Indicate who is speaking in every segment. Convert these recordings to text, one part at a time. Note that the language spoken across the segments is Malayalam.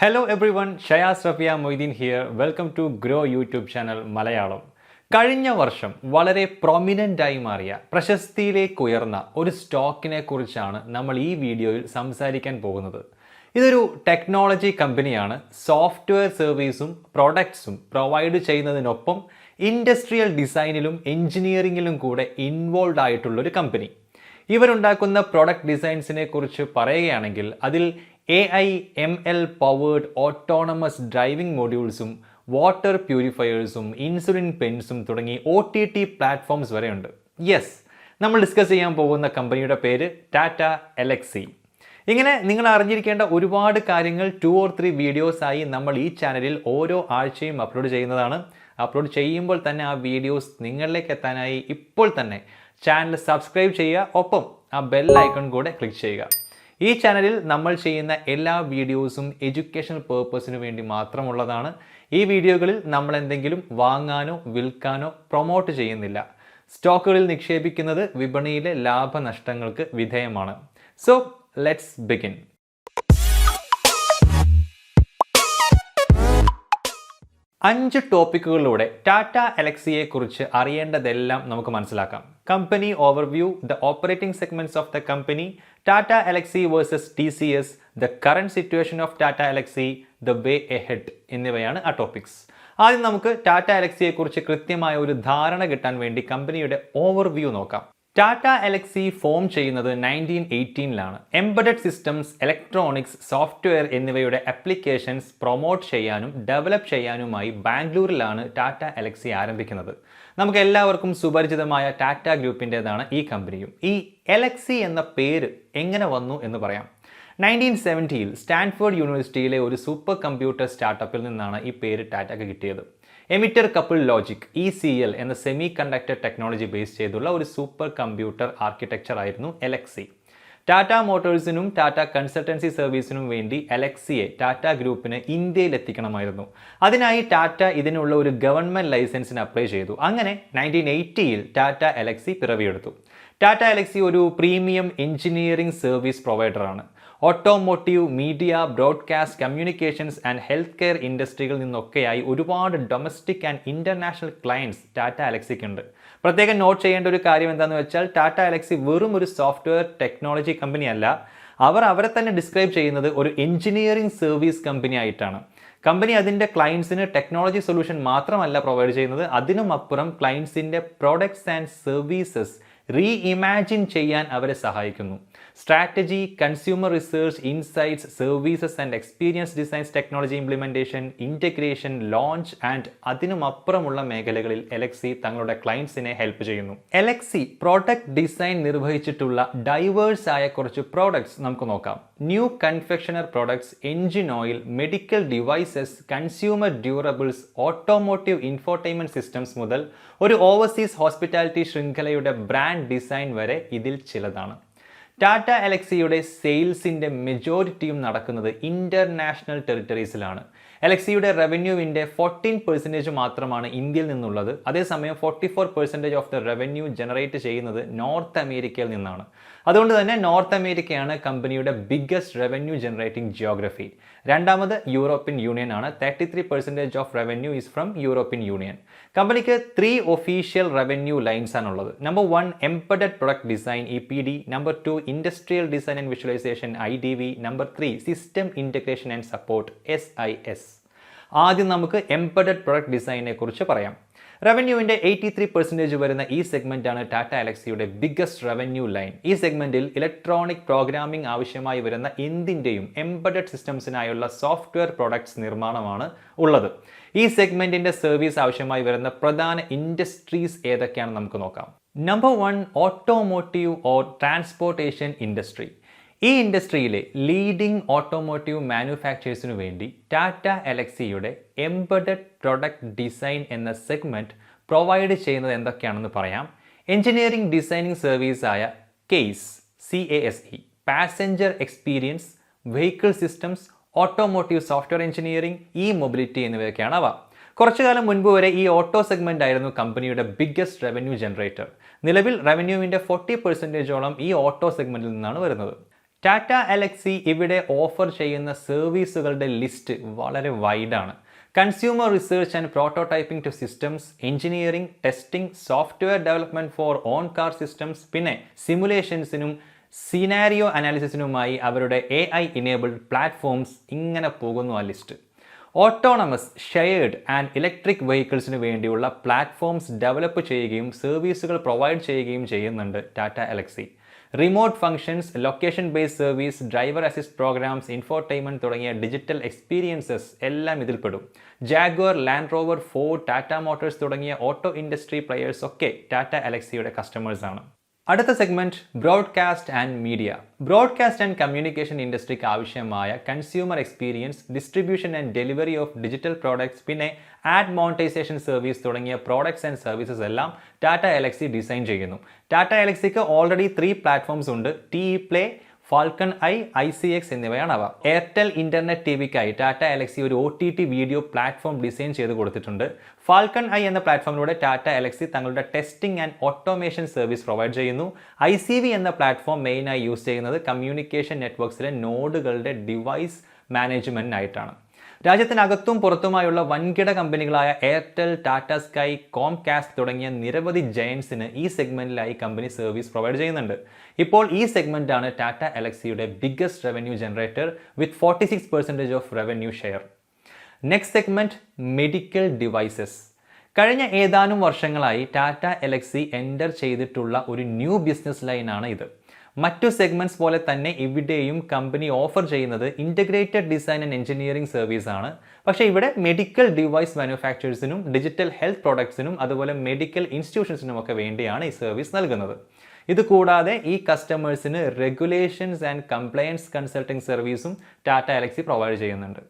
Speaker 1: Hello everyone, Shayas Rafia Moidin here. Welcome to Groww YouTube channel Malayalam. കഴിഞ്ഞ വർഷം വളരെ പ്രൊമിനൻ്റ് ആയി മാറിയ പ്രശസ്തിയിലേക്ക് ഉയർന്ന ഒരു സ്റ്റോക്കിനെ കുറിച്ചാണ് നമ്മൾ ഈ വീഡിയോയിൽ സംസാരിക്കാൻ പോകുന്നത്. ഇതൊരു ടെക്നോളജി കമ്പനിയാണ്. സോഫ്റ്റ്വെയർ സർവീസും പ്രൊഡക്ട്സും പ്രൊവൈഡ് ചെയ്യുന്നതിനൊപ്പം ഇൻഡസ്ട്രിയൽ ഡിസൈനിലും എഞ്ചിനീയറിംഗിലും കൂടെ ഇൻവോൾവ് ആയിട്ടുള്ളൊരു കമ്പനി. ഇവരുണ്ടാക്കുന്ന പ്രൊഡക്റ്റ് ഡിസൈൻസിനെ കുറിച്ച് പറയുകയാണെങ്കിൽ അതിൽ AI, ML powered autonomous driving മൊഡ്യൂൾസും വാട്ടർ പ്യൂരിഫയേഴ്സും ഇൻസുലിൻ പെൻസും തുടങ്ങി OTT പ്ലാറ്റ്ഫോംസ് വരെയുണ്ട്. യെസ്, നമ്മൾ ഡിസ്കസ് ചെയ്യാൻ പോകുന്ന കമ്പനിയുടെ പേര് ടാറ്റ എലക്സി. ഇങ്ങനെ നിങ്ങൾ അറിഞ്ഞിരിക്കേണ്ട ഒരുപാട് കാര്യങ്ങൾ 2 or 3 വീഡിയോസായി നമ്മൾ ഈ ചാനലിൽ ഓരോ ആഴ്ചയും അപ്ലോഡ് ചെയ്യുന്നതാണ്. അപ്ലോഡ് ചെയ്യുമ്പോൾ തന്നെ ആ വീഡിയോസ് നിങ്ങളിലേക്ക് എത്താനായി ഇപ്പോൾ തന്നെ ചാനൽ സബ്സ്ക്രൈബ് ചെയ്യുക, ഒപ്പം ആ ബെൽ ഐക്കൺ കൂടെ ക്ലിക്ക് ചെയ്യുക. ഈ ചാനലിൽ നമ്മൾ ചെയ്യുന്ന എല്ലാ വീഡിയോസും എഡ്യൂക്കേഷണൽ പേർപ്പസിന് വേണ്ടി മാത്രമുള്ളതാണ്. ഈ വീഡിയോകളിൽ നമ്മൾ എന്തെങ്കിലും വാങ്ങാനോ വിൽക്കാനോ പ്രൊമോട്ട് ചെയ്യുന്നില്ല. സ്റ്റോക്കുകളിൽ നിക്ഷേപിക്കുന്നത് വിപണിയിലെ ലാഭനഷ്ടങ്ങൾക്ക് വിധേയമാണ്. So let's begin. അഞ്ച് ടോപ്പിക്കുകളിലൂടെ ടാറ്റ എലക്സിയെ കുറിച്ച് അറിയേണ്ടതെല്ലാം നമുക്ക് മനസ്സിലാക്കാം. Company overview, the operating segments of the company, Tata Elxsi versus TCS, the current situation of Tata Elxsi, the way ahead എന്നിവയാണ് ആ ടോപ്പിക്സ്. ആദ്യം നമുക്ക് ടാറ്റ എലക്സിയെ കുറിച്ച് കൃത്യമായ ഒരു ധാരണ കിട്ടാൻ വേണ്ടി കമ്പനിയുടെ ഓവർവ്യൂ നോക്കാം. ടാറ്റ എലക്സി ഫോം ചെയ്യുന്നത് 1918-ലാണ്. എംബഡഡ് സിസ്റ്റംസ്, ഇലക്ട്രോണിക്സ്, സോഫ്റ്റ്വെയർ എന്നിവയുടെ ആപ്ലിക്കേഷൻസ് പ്രൊമോട്ട് ചെയ്യാനും ഡെവലപ്പ് ചെയ്യാനുമായി ബാംഗ്ലൂരിലാണ് ടാറ്റ എലക്സി ആരംഭിക്കുന്നത്. നമുക്ക് എല്ലാവർക്കും സുപരിചിതമായ ടാറ്റ ഗ്രൂപ്പിൻ്റെതാണ് ഈ കമ്പനിയും. ഈ എലക്സി എന്ന പേര് എങ്ങനെ വന്നു എന്ന് പറയാം. 1970-ൽ സ്റ്റാൻഫോർഡ് യൂണിവേഴ്സിറ്റിയിലെ ഒരു സൂപ്പർ കമ്പ്യൂട്ടർ സ്റ്റാർട്ടപ്പിൽ നിന്നാണ് ഈ പേര് ടാറ്റയ്ക്ക് കിട്ടിയത്. എമിറ്റർ കപ്പിൾ ലോജിക് ECL എന്ന സെമി കണ്ടക്ടർ ടെക്നോളജി ബേസ് ചെയ്തുള്ള ഒരു സൂപ്പർ കമ്പ്യൂട്ടർ ആർക്കിടെക്ചർ ആയിരുന്നു എലക്സി. ടാറ്റ മോട്ടോഴ്സിനും ടാറ്റ കൺസൾട്ടൻസി സർവീസിനും വേണ്ടി എലക്സിയെ ടാറ്റ ഗ്രൂപ്പിന് ഇന്ത്യയിൽ എത്തിക്കണമായിരുന്നു. അതിനായി ടാറ്റ ഇതിനുള്ള ഒരു ഗവൺമെൻറ് ലൈസൻസിന് അപ്ലൈ ചെയ്തു. അങ്ങനെ 1980-ൽ ടാറ്റ എലക്സി പിറവിയെടുത്തു. ടാറ്റ എലക്സി ഒരു പ്രീമിയം എഞ്ചിനീയറിംഗ് സർവീസ് പ്രൊവൈഡറാണ്. Automotive, media, broadcast, communications and health care ഇൻഡസ്ട്രികളിൽ നിന്നൊക്കെയായി ഒരുപാട് domestic and international clients Tata എലക്സിക്കുണ്ട്. പ്രത്യേകം നോട്ട് ചെയ്യേണ്ട ഒരു കാര്യം എന്താണെന്ന് വെച്ചാൽ ടാറ്റ എലക്സി വെറും ഒരു സോഫ്റ്റ്വെയർ ടെക്നോളജി കമ്പനി അല്ല. അവരെ തന്നെ ഡിസ്ക്രൈബ് ചെയ്യുന്നത് ഒരു എഞ്ചിനീയറിംഗ് സർവീസ് കമ്പനി ആയിട്ടാണ്. കമ്പനി അതിൻ്റെ ക്ലയൻസിന് ടെക്നോളജി സൊല്യൂഷൻ മാത്രമല്ല പ്രൊവൈഡ് ചെയ്യുന്നത്, അതിനുമപ്പുറം ക്ലയൻസിൻ്റെ പ്രോഡക്ട്സ് ആൻഡ് സർവീസസ് റീഇമാജിൻ ചെയ്യാൻ അവരെ സഹായിക്കുന്നു. Strategy, consumer research, insights, services and experience designs, technology implementation, integration, launch and അതിനുമപ്പുറമുള്ള മേഖലകളിൽ എലക്സി തങ്ങളുടെ ക്ലയൻസിനെ ഹെൽപ്പ് ചെയ്യുന്നു. എലക്സി പ്രോഡക്റ്റ് ഡിസൈൻ നിർവഹിച്ചിട്ടുള്ള ഡൈവേഴ്സ് ആയ കുറച്ച് പ്രോഡക്ട്സ് നമുക്ക് നോക്കാം. New confectioner products, engine oil, medical devices, consumer durables, automotive infotainment systems മുതൽ ഒരു ഓവർസീസ് ഹോസ്പിറ്റാലിറ്റി ശൃംഖലയുടെ ബ്രാൻഡ് ഡിസൈൻ വരെ ഇതിൽ ചിലതാണ്. ടാറ്റ എലക്സിയുടെ സെയിൽസിൻ്റെ മെജോറിറ്റിയും നടക്കുന്നത് ഇൻ്റർനാഷണൽ ടെറിട്ടറീസിലാണ്. എലക്സിയുടെ റവന്യൂവിൻ്റെ 14% മാത്രമാണ് ഇന്ത്യയിൽ നിന്നുള്ളത്. അതേസമയം 44% ഓഫ് ദ റവന്യൂ ജനറേറ്റ് ചെയ്യുന്നത് നോർത്ത് അമേരിക്കയിൽ നിന്നാണ്. അതുകൊണ്ട് തന്നെ നോർത്ത് അമേരിക്കയാണ് കമ്പനിയുടെ ബിഗ്ഗസ്റ്റ് റവന്യൂ ജനറേറ്റിംഗ് ജിയോഗ്രഫി. രണ്ടാമത് യൂറോപ്യൻ യൂണിയൻ ആണ്. 33% of revenue is from European union. കമ്പനിക്ക് 3 ഒഫീഷ്യൽ റവന്യൂ ലൈൻസ് ആണുള്ളത്. Number 1 embedded product design EPD, number 2 industrial design and visualisation IDV, number 3 system integration and support SIS. ആദ്യം നമുക്ക് എംബഡഡ് പ്രൊഡക്റ്റ് ഡിസൈനെ കുറിച്ച് പറയാം. റവന്യൂവിൻ്റെ 83% വരുന്ന ഈ സെഗ്മെന്റാണ് ടാറ്റ എലക്സിയുടെ ബിഗ്ഗസ്റ്റ് റവന്യൂ ലൈൻ. ഈ സെഗ്മെന്റിൽ ഇലക്ട്രോണിക് പ്രോഗ്രാമിംഗ് ആവശ്യമായി വരുന്ന എന്തിൻ്റെയും എംബഡഡ് സിസ്റ്റംസിനായുള്ള സോഫ്റ്റ്വെയർ പ്രൊഡക്ട്സ് നിർമ്മാണമാണ് ഉള്ളത്. ഈ സെഗ്മെന്റിന്റെ സർവീസ് ആവശ്യമായി വരുന്ന പ്രധാന ഇൻഡസ്ട്രീസ് ഏതൊക്കെയാണെന്ന് നമുക്ക് നോക്കാം. Number 1 automotive or transportation industry. ഈ ഇൻഡസ്ട്രിയിലെ ലീഡിംഗ് ഓട്ടോമോട്ടീവ് മാനുഫാക്ചേഴ്സിനു വേണ്ടി ടാറ്റ എലക്സിയുടെ എംബഡഡ് പ്രൊഡക്റ്റ് ഡിസൈൻ എന്ന സെഗ്മെന്റ് പ്രൊവൈഡ് ചെയ്യുന്നത് എന്തൊക്കെയാണെന്ന് പറയാം. എഞ്ചിനീയറിംഗ് ഡിസൈനിങ് സർവീസായ CASE, passenger experience, vehicle systems, automotive software engineering, mobility എന്നിവയൊക്കെയാണ് അവ. കുറച്ചു കാലം മുൻപ് വരെ ഈ ഓട്ടോ സെഗ്മെന്റ് ആയിരുന്നു കമ്പനിയുടെ ബിഗ്ഗസ്റ്റ് റവന്യൂ ജനറേറ്റർ. നിലവിൽ റവന്യൂവിൻ്റെ 40%ഓളം ഈ ഓട്ടോ സെഗ്മെന്റിൽ നിന്നാണ് വരുന്നത്. ടാറ്റ എലക്സി ഇവിടെ ഓഫർ ചെയ്യുന്ന സർവീസുകളുടെ ലിസ്റ്റ് വളരെ വൈഡാണ്. Consumer research and prototyping to systems, engineering, testing, software development for on car systems, പിന്നെ സിമുലേഷൻസിനും സിനാരിയോ അനാലിസിസിനുമായി അവരുടെ AI ഇനേബിൾഡ് പ്ലാറ്റ്ഫോംസ്, ഇങ്ങനെ പോകുന്നു ആ list. Autonomous, shared and electric വെഹിക്കിൾസിന് വേണ്ടിയുള്ള പ്ലാറ്റ്ഫോംസ് ഡെവലപ്പ് ചെയ്യുകയും സർവീസുകൾ പ്രൊവൈഡ് ചെയ്യുകയും ചെയ്യുന്നുണ്ട് Tata Elxsi. Remote functions, location based service, driver assist programs, infotainment തുടങ്ങിയ ഡിജിറ്റൽ എക്സ്പീരിയൻസസ് എല്ലാം ഇതിൽപ്പെടും. Jaguar, Land Rover, Ford, Tata Motors തുടങ്ങിയ ഓട്ടോ ഇൻഡസ്ട്രി പ്ലെയേഴ്സ് ഒക്കെ ടാറ്റ എലക്സിയുടെ കസ്റ്റമേഴ്സാണ്. അടുത്ത segment broadcast and media. Broadcast and communication ഇൻഡസ്ട്രിക്ക് ആവശ്യമായ consumer experience, distribution and delivery of digital products, പിന്നെ ആഡ് മോണിറ്റൈസേഷൻ സർവീസ് തുടങ്ങിയ പ്രോഡക്ട്സ് ആൻഡ് സർവീസസ് എല്ലാം ടാറ്റ എലക്സി ഡിസൈൻ ചെയ്യുന്നു. ടാറ്റ എലക്സിക്ക് ഓൾറെഡി 3 പ്ലാറ്റ്ഫോംസ് ഉണ്ട്. TE-Play, ഫാൽക്കൺ ഐ, ICX എന്നിവയാണ് അവ. എയർടെൽ ഇന്റർനെറ്റ് TVക്കായി ടാറ്റ എലക്സി ഒരു OTT വീഡിയോ പ്ലാറ്റ്ഫോം ഡിസൈൻ ചെയ്ത് കൊടുത്തിട്ടുണ്ട്. ഫാൽക്കൺ ഐ എന്ന പ്ലാറ്റ്ഫോമിലൂടെ ടാറ്റ എലക്സി തങ്ങളുടെ testing and automation service provide ചെയ്യുന്നു. ICV എന്ന പ്ലാറ്റ്ഫോം മെയിനായി യൂസ് ചെയ്യുന്നത് കമ്മ്യൂണിക്കേഷൻ നെറ്റ്വർക്ക്സിലെ നോഡുകളുടെ ഡിവൈസ് മാനേജ്മെന്റിനായിട്ടാണ്. രാജ്യത്തിനകത്തും പുറത്തുമായുള്ള വൻകിട കമ്പനികളായ എയർടെൽ, ടാറ്റ സ്കൈ, കോംകാസ്റ്റ് തുടങ്ങിയ നിരവധി ജയൻസിന് ഈ സെഗ്മെന്റിലായി കമ്പനി സർവീസ് പ്രൊവൈഡ് ചെയ്യുന്നുണ്ട്. ഇപ്പോൾ ഈ സെഗ്മെന്റാണ് ടാറ്റ എലക്സിയുടെ biggest revenue generator with 46% of revenue share. Next segment medical devices. കഴിഞ്ഞ ഏതാനും വർഷങ്ങളായി ടാറ്റ എലക്സി എൻ്റർ ചെയ്തിട്ടുള്ള ഒരു ന്യൂ ബിസിനസ് ലൈനാണ് ഇത്. മറ്റു സെഗ്മെന്റ്സ് പോലെ തന്നെ ഇവിടെയും കമ്പനി ഓഫർ ചെയ്യുന്നത് integrated design and engineering service ആണ്. പക്ഷേ ഇവിടെ മെഡിക്കൽ ഡിവൈസ് മാനുഫാക്ചേഴ്സിനും ഡിജിറ്റൽ ഹെൽത്ത് പ്രോഡക്ട്സിനും അതുപോലെ മെഡിക്കൽ ഇൻസ്റ്റിറ്റ്യൂഷൻസിനും ഒക്കെ വേണ്ടിയാണ് ഈ സർവീസ് നൽകുന്നത്. ഇത് കൂടാതെ ഈ കസ്റ്റമേഴ്സിന് റെഗുലേഷൻസ് ആൻഡ് കംപ്ലയൻസ് കൺസൾട്ടിംഗ് സർവീസും ടാറ്റ എലക്സി പ്രൊവൈഡ് ചെയ്യുന്നുണ്ട്.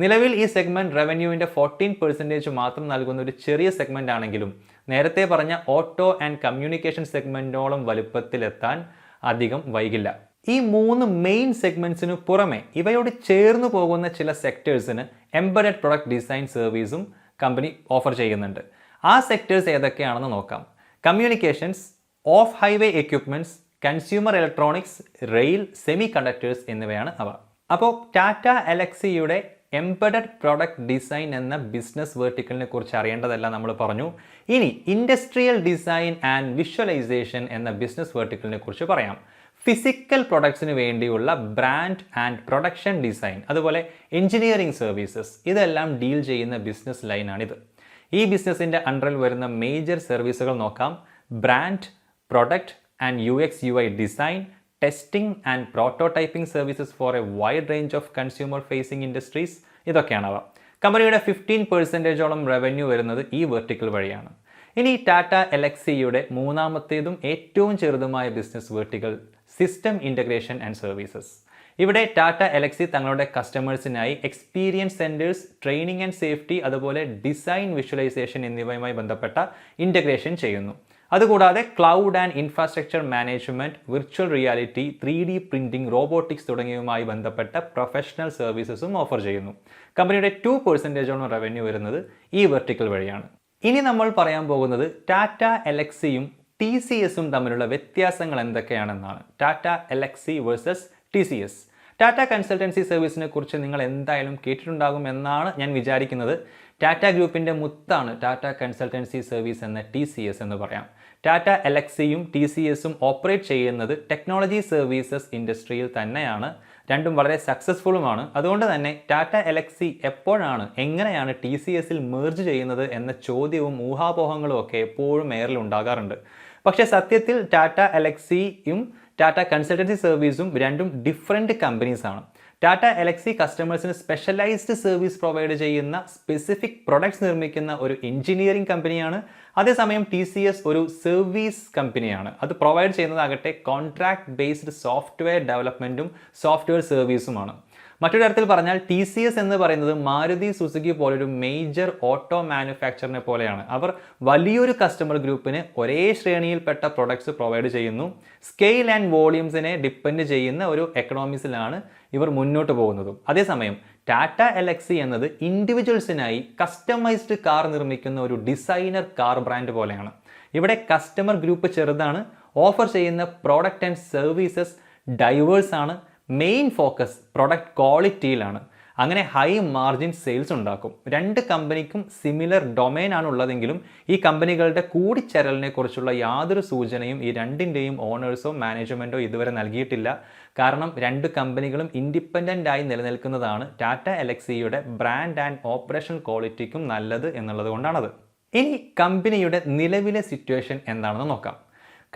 Speaker 1: നിലവിൽ ഈ സെഗ്മെന്റ് റവന്യൂവിൻ്റെ 14% മാത്രം നൽകുന്ന ഒരു ചെറിയ സെഗ്മെന്റ് ആണെങ്കിലും നേരത്തെ പറഞ്ഞ ഓട്ടോ ആൻഡ് കമ്മ്യൂണിക്കേഷൻ സെഗ്മെന്റോളം വലുപ്പത്തിലെത്താൻ അധികം വൈകില്ല. ഈ 3 മെയിൻ സെഗ്മെന്റ്സിനു പുറമെ ഇവയോട് ചേർന്ന് പോകുന്ന ചില സെക്ടേഴ്സിന് എംബഡഡ് പ്രൊഡക്റ്റ് ഡിസൈൻ സർവീസും കമ്പനി ഓഫർ ചെയ്യുന്നുണ്ട്. ആ സെക്ടേഴ്സ് ഏതൊക്കെയാണെന്ന് നോക്കാം. Communications, of highway equipments, consumer electronics, rail, semi conductors എന്നിവയാണ് അവ. അപ്പോൾ ടാറ്റ എലക്സിയുടെ എംബഡഡ് പ്രൊഡക്റ്റ് ഡിസൈൻ എന്ന ബിസിനസ് വേർട്ടിക്കലിനെ കുറിച്ച് അറിയേണ്ടതെല്ലാം നമ്മൾ പറഞ്ഞു. ഇനി ഇൻഡസ്ട്രിയൽ ഡിസൈൻ ആൻഡ് വിഷ്വലൈസേഷൻ എന്ന ബിസിനസ് വേർട്ടിക്കലിനെ കുറിച്ച് പറയാം. ഫിസിക്കൽ പ്രൊഡക്ട്സിന് വേണ്ടിയുള്ള ബ്രാൻഡ് ആൻഡ് പ്രൊഡക്ഷൻ ഡിസൈൻ, അതുപോലെ എഞ്ചിനീയറിംഗ് സർവീസസ്, ഇതെല്ലാം ഡീൽ ചെയ്യുന്ന ബിസിനസ് ലൈനാണിത്. ഈ ബിസിനസ്സിൻ്റെ അണ്ടറിൽ വരുന്ന മേജർ സർവീസുകൾ നോക്കാം. Brand, product and UX/UI design, testing and prototyping services for a wide range of consumer facing industries, ഇതൊക്കെയാണവ. കമ്പനിയുടെ 15%ഓളം റവന്യൂ വരുന്നത് ഈ വെർട്ടിക്കൽ വഴിയാണ്. ഇനി ടാറ്റ എലക്സിയുടെ മൂന്നാമത്തേതും ഏറ്റവും ചെറുതുമായ business vertical system integration and services. ഇവിടെ ടാറ്റ എലക്സി തങ്ങളുടെ കസ്റ്റമേഴ്സിനായി experience centres, training and safety, അതുപോലെ ഡിസൈൻ, വിഷ്വലൈസേഷൻ എന്നിവയുമായി ബന്ധപ്പെട്ട ഇൻ്റഗ്രേഷൻ ചെയ്യുന്നു. അതുകൂടാതെ cloud and infrastructure management, virtual reality, 3D printing, robotics തുടങ്ങിയവയുമായി ബന്ധപ്പെട്ട പ്രൊഫഷണൽ സർവീസസും ഓഫർ ചെയ്യുന്നു. കമ്പനിയുടെ 2%ഓളം റവന്യൂ വരുന്നത് ഈ വെർട്ടിക്കൽ വഴിയാണ്. ഇനി നമ്മൾ പറയാൻ പോകുന്നത് ടാറ്റ എലക്സിയും TCSും തമ്മിലുള്ള വ്യത്യാസങ്ങൾ എന്തൊക്കെയാണെന്നാണ്. Tata Elxsi versus TCS. Tata consultancy സർവീസിനെ കുറിച്ച് നിങ്ങൾ എന്തായാലും കേട്ടിട്ടുണ്ടാകും എന്നാണ് ഞാൻ വിചാരിക്കുന്നത്. ടാറ്റ ഗ്രൂപ്പിൻ്റെ മുത്താണ് ടാറ്റ കൺസൾട്ടൻസി സർവീസ് എന്ന TCS എന്ന് പറയാം. ടാറ്റ എലക്സിയും TCSും ഓപ്പറേറ്റ് ചെയ്യുന്നത് ടെക്നോളജി സർവീസസ് ഇൻഡസ്ട്രിയിൽ തന്നെയാണ്. രണ്ടും വളരെ സക്സസ്ഫുള്ളുമാണ്. അതുകൊണ്ട് തന്നെ ടാറ്റ എലക്സി എപ്പോഴാണ്, എങ്ങനെയാണ് TCSൽ മെർജ് ചെയ്യുന്നത് എന്ന ചോദ്യവും ഊഹാപോഹങ്ങളും ഒക്കെ എപ്പോഴും എയറിൽ ഉണ്ടാകാറുണ്ട്. പക്ഷേ സത്യത്തിൽ ടാറ്റ എലക്സിയും ടാറ്റ കൺസൾട്ടൻസി സർവീസും രണ്ടും ഡിഫറെൻറ്റ് കമ്പനീസാണ്. ടാറ്റ എലക്സി കസ്റ്റമേഴ്സിന് സ്പെഷ്യലൈസ്ഡ് സർവീസ് പ്രൊവൈഡ് ചെയ്യുന്ന സ്പെസിഫിക് പ്രൊഡക്ട്സ് നിർമ്മിക്കുന്ന ഒരു എഞ്ചിനീയറിംഗ് കമ്പനിയാണ്. അതേസമയം TCS ഒരു സർവീസ് കമ്പനിയാണ്. അത് പ്രൊവൈഡ് ചെയ്യുന്നതാകട്ടെ കോൺട്രാക്ട് ബേസ്ഡ് സോഫ്റ്റ്വെയർ ഡെവലപ്മെൻറ്റും സോഫ്റ്റ്വെയർ സർവീസുമാണ്. മറ്റൊരു തരത്തിൽ പറഞ്ഞാൽ TCS എന്ന് പറയുന്നത് മാരുതി സുസുക്കി പോലൊരു മേജർ ഓട്ടോ മാനുഫാക്ചറിനെ പോലെയാണ്. അവർ വലിയൊരു കസ്റ്റമർ ഗ്രൂപ്പിന് ഒരേ ശ്രേണിയിൽപ്പെട്ട പ്രൊഡക്ട്സ് പ്രൊവൈഡ് ചെയ്യുന്നു. സ്കെയിൽ ആൻഡ് വോളിയൂംസിനെ ഡിപ്പെൻഡ് ചെയ്യുന്ന ഒരു എക്കണോമിക്സിലാണ് ഇവർ മുന്നോട്ട് പോകുന്നതും. അതേസമയം ടാറ്റ എലക്സി എന്നത് ഇൻഡിവിജ്വൽസിനായി കസ്റ്റമൈസ്ഡ് കാർ നിർമ്മിക്കുന്ന ഒരു ഡിസൈനർ കാർ ബ്രാൻഡ് പോലെയാണ്. ഇവിടെ കസ്റ്റമർ ഗ്രൂപ്പ് ചെറുതാണ്, ഓഫർ ചെയ്യുന്ന പ്രോഡക്റ്റ് ആൻഡ് സർവീസസ് ഡൈവേഴ്സ് ആണ്, മെയിൻ ഫോക്കസ് പ്രൊഡക്റ്റ് ക്വാളിറ്റിയിലാണ്. അങ്ങനെ ഹൈ മാർജിൻ സെയിൽസ് ഉണ്ടാക്കും. രണ്ട് കമ്പനിക്കും സിമിലർ ഡൊമൈൻ ആണ് ഉള്ളതെങ്കിലും ഈ കമ്പനികളുടെ കൂടിച്ചേരലിനെ കുറിച്ചുള്ള യാതൊരു സൂചനയും ഈ രണ്ടിൻ്റെയും ഓണേഴ്സോ മാനേജ്മെൻറ്റോ ഇതുവരെ നൽകിയിട്ടില്ല. കാരണം രണ്ട് കമ്പനികളും ഇൻഡിപെൻഡൻ്റ് ആയി നിലനിൽക്കുന്നതാണ് ടാറ്റ എൽഎക്സിയുടെ ബ്രാൻഡ് ആൻഡ് ഓപ്പറേഷണൽ ക്വാളിറ്റിക്കും നല്ലത് എന്നുള്ളത് കൊണ്ടാണത്. ഇനി കമ്പനിയുടെ നിലവിലെ സിറ്റുവേഷൻ എന്താണെന്ന് നോക്കാം.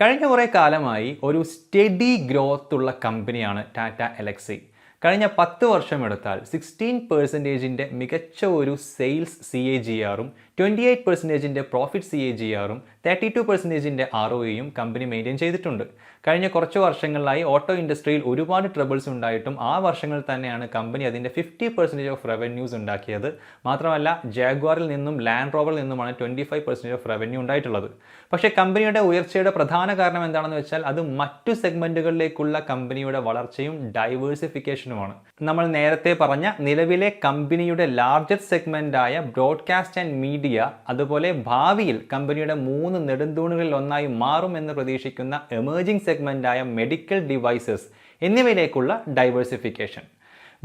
Speaker 1: കഴിഞ്ഞ കുറേ കാലമായി ഒരു സ്റ്റഡി ഗ്രോത്ത് ഉള്ള കമ്പനിയാണ് ടാറ്റ എൽഎക്സി. കഴിഞ്ഞ 10 വർഷം എടുത്താൽ 16% മികച്ച ഒരു സെയിൽസ് CAGR-ഉം 28% പ്രോഫിറ്റ് CAGR-ഉം 32% ROE-യും കമ്പനി മെയിൻറ്റെയിൻ ചെയ്തിട്ടുണ്ട്. കഴിഞ്ഞ കുറച്ച് വർഷങ്ങളിലായി ഓട്ടോ ഇൻഡസ്ട്രിയിൽ ഒരുപാട് ട്രബിൾസ് ഉണ്ടായിട്ടും ആ വർഷങ്ങളിൽ തന്നെയാണ് കമ്പനി അതിൻ്റെ 50% ഓഫ് റവന്യൂസ് ഉണ്ടാക്കിയത്. മാത്രമല്ല ജാഗ്വാറിൽ നിന്നും ലാൻഡ് റോവറിൽ നിന്നുമാണ് 25% ഓഫ് റവന്യൂ ഉണ്ടായിട്ടുള്ളത്. പക്ഷേ കമ്പനിയുടെ ഉയർച്ചയുടെ പ്രധാന കാരണം എന്താണെന്ന് വെച്ചാൽ അത് മറ്റു സെഗ്മെൻറ്റുകളിലേക്കുള്ള കമ്പനിയുടെ വളർച്ചയും ഡൈവേഴ്സിഫിക്കേഷനുമാണ്. നമ്മൾ നേരത്തെ പറഞ്ഞ നിലവിലെ കമ്പനിയുടെ ലാർജസ്റ്റ് സെഗ്മെൻ്റായ ബ്രോഡ്കാസ്റ്റ് ആൻഡ് മീഡിയ, അതുപോലെ ഭാവിയിൽ കമ്പനിയുടെ 3 നെടുന്തൂണുകളിൽ ഒന്നായി മാറുമെന്ന് പ്രതീക്ഷിക്കുന്ന എമേർജിംഗ് സെഗ്മെൻ്റായ മെഡിക്കൽ ഡിവൈസസ് എന്നിവയിലേക്കുള്ള ഡൈവേഴ്സിഫിക്കേഷൻ.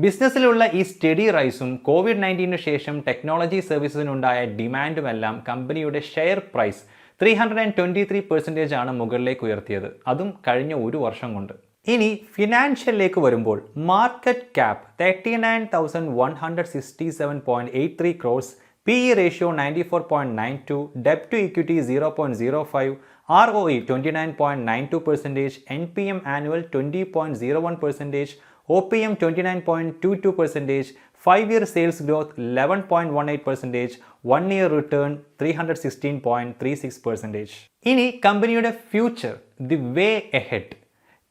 Speaker 1: ബിസിനസ്സിലുള്ള ഈ സ്റ്റഡി റൈസും COVID-19 ശേഷം ടെക്നോളജി സർവീസസിനുണ്ടായ ഡിമാൻഡുമെല്ലാം കമ്പനിയുടെ ഷെയർ പ്രൈസ് 323% ആണ് മുകളിലേക്ക് ഉയർത്തിയത്, അതും കഴിഞ്ഞ ഒരു വർഷം കൊണ്ട്. ഇനി ഫിനാൻഷ്യലിലേക്ക് വരുമ്പോൾ market cap 39,167.83 crores, PE ratio 94.92, debt to equity 0.05, ROE 29.92%, NPM annual 20.01%, OPM 29.22%, 5-year sales growth 11.18%, 1-year return 316.36%. ഇനി കമ്പനിയുടെ future, the way ahead.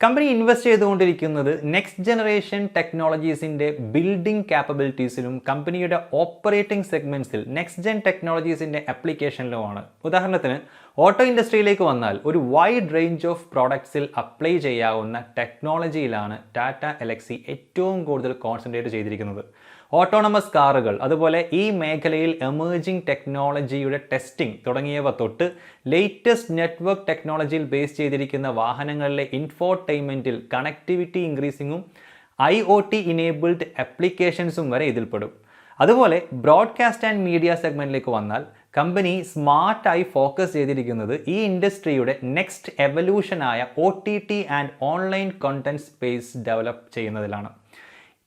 Speaker 1: Company invest ചെയ്തുകൊണ്ടിരിക്കുന്നത് നെക്സ്റ്റ് ജനറേഷൻ ടെക്നോളജീസിൻ്റെ ബിൽഡിംഗ് ക്യാപ്പബിലിറ്റീസിലും കമ്പനിയുടെ ഓപ്പറേറ്റിംഗ് സെഗ്മെൻറ്റ്സിൽ നെക്സ്റ്റ് ജെൻ ടെക്നോളജീസിൻ്റെ ആപ്ലിക്കേഷനിലുമാണ്. ഉദാഹരണത്തിന് ഓട്ടോ ഇൻഡസ്ട്രിയിലേക്ക് വന്നാൽ ഒരു വൈഡ് റേഞ്ച് ഓഫ് പ്രോഡക്ട്സിൽ അപ്ലൈ ചെയ്യാവുന്ന ടെക്നോളജിയിലാണ് ടാറ്റ എൽഎക്സി ഏറ്റവും കൂടുതൽ കോൺസെൻട്രേറ്റ് ചെയ്തിരിക്കുന്നത്. ഓട്ടോണമസ് കാറുകൾ, അതുപോലെ ഈ മേഖലയിൽ എമേർജിംഗ് ടെക്നോളജിയുടെ ടെസ്റ്റിംഗ് തുടങ്ങിയവ തൊട്ട് ലേറ്റസ്റ്റ് നെറ്റ്വർക്ക് ടെക്നോളജിയിൽ ബേസ് ചെയ്തിരിക്കുന്ന വാഹനങ്ങളിലെ ഇൻഫോർടൈൻമെൻറ്റിൽ കണക്ടിവിറ്റി ഇൻക്രീസിങ്ങും IoT ഇനേബിൾഡ് ആപ്ലിക്കേഷൻസും വരെ ഇതിൽപ്പെടും. അതുപോലെ ബ്രോഡ്കാസ്റ്റ് ആൻഡ് മീഡിയ സെഗ്മെൻറ്റിലേക്ക് വന്നാൽ കമ്പനി സ്മാർട്ടായി ഫോക്കസ് ചെയ്തിരിക്കുന്നത് ഈ ഇൻഡസ്ട്രിയുടെ നെക്സ്റ്റ് എവല്യൂഷനായ OTT and online content space develop ചെയ്യുന്നതിലാണ്.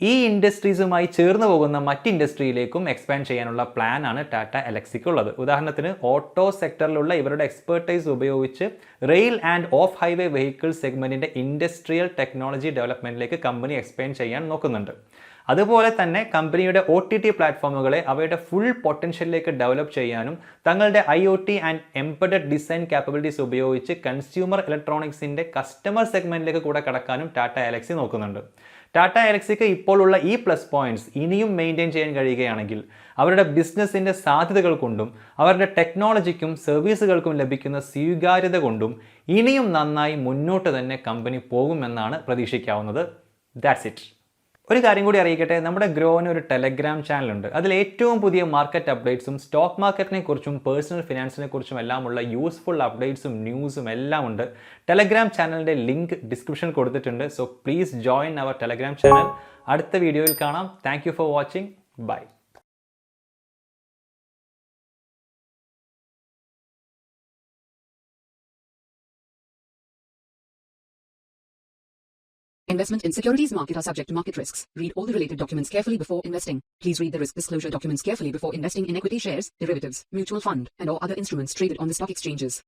Speaker 1: ഈ ഇൻഡസ്ട്രീസുമായി ചേർന്ന് പോകുന്ന മറ്റ് ഇൻഡസ്ട്രിയിലേക്കും എക്സ്പാൻഡ് ചെയ്യാനുള്ള പ്ലാൻ ആണ് ടാറ്റ എൽഎക്സിക്കുള്ളത്. ഉദാഹരണത്തിന് ഓട്ടോ സെക്ടറിലുള്ള ഇവരുടെ എക്സ്പെർട്ടൈസ് ഉപയോഗിച്ച് rail and off highway vehicle സെഗ്മെൻറ്റിൻ്റെ ഇൻഡസ്ട്രിയൽ ടെക്നോളജി ഡെവലപ്മെൻറ്റിലേക്ക് കമ്പനി എക്സ്പാൻഡ് ചെയ്യാൻ നോക്കുന്നുണ്ട്. അതുപോലെ തന്നെ കമ്പനിയുടെ OTT പ്ലാറ്റ്ഫോമുകളെ അവയുടെ ഫുൾ പൊട്ടൻഷ്യലിലേക്ക് ഡെവലപ്പ് ചെയ്യാനും തങ്ങളുടെ IoT and embedded design capabilities ഉപയോഗിച്ച് കൺസ്യൂമർ ഇലക്ട്രോണിക്സിൻ്റെ കസ്റ്റമർ സെഗ്മെൻറ്റിലേക്ക് കൂടെ കടക്കാനും ടാറ്റ എൽഎക്സി നോക്കുന്നുണ്ട്. ടാറ്റ എൽഎക്സിക്ക് ഇപ്പോഴുള്ള ഈ പ്ലസ് പോയിന്റ്സ് ഇനിയും മെയിൻറ്റെയിൻ ചെയ്യാൻ കഴിയുകയാണെങ്കിൽ അവരുടെ ബിസിനസ്സിൻ്റെ സാധ്യതകൾ കൊണ്ടും അവരുടെ ടെക്നോളജിക്കും സർവീസുകൾക്കും ലഭിക്കുന്ന സ്വീകാര്യത കൊണ്ടും ഇനിയും നന്നായി മുന്നോട്ട് തന്നെ കമ്പനി പോകുമെന്നാണ് പ്രതീക്ഷിക്കാവുന്നത്. That's it. ഒരു കാര്യം കൂടി അറിയിക്കട്ടെ, നമ്മുടെ ഗ്രോവിന് ഒരു ടെലഗ്രാം ചാനലുണ്ട്. അതിൽ ഏറ്റവും പുതിയ മാർക്കറ്റ് അപ്ഡേറ്റ്സും സ്റ്റോക്ക് മാർക്കറ്റിനെ കുറിച്ചും പേഴ്സണൽ ഫിനാൻസിനെ കുറിച്ചും എല്ലാമുള്ള യൂസ്ഫുൾ അപ്ഡേറ്റ്സും ന്യൂസും എല്ലാം ഉണ്ട്. ടെലഗ്രാം ചാനലിൻ്റെ ലിങ്ക് ഡിസ്ക്രിപ്ഷൻ കൊടുത്തിട്ടുണ്ട്. So please join our Telegram channel. അടുത്ത വീഡിയോയിൽ കാണാം. Thank you for watching. Bye.
Speaker 2: Investment in securities market are subject to market risks. Read all the related documents carefully before investing. Please read the risk disclosure documents carefully before investing in equity shares, derivatives, mutual fund, and or other instruments traded on the stock exchanges.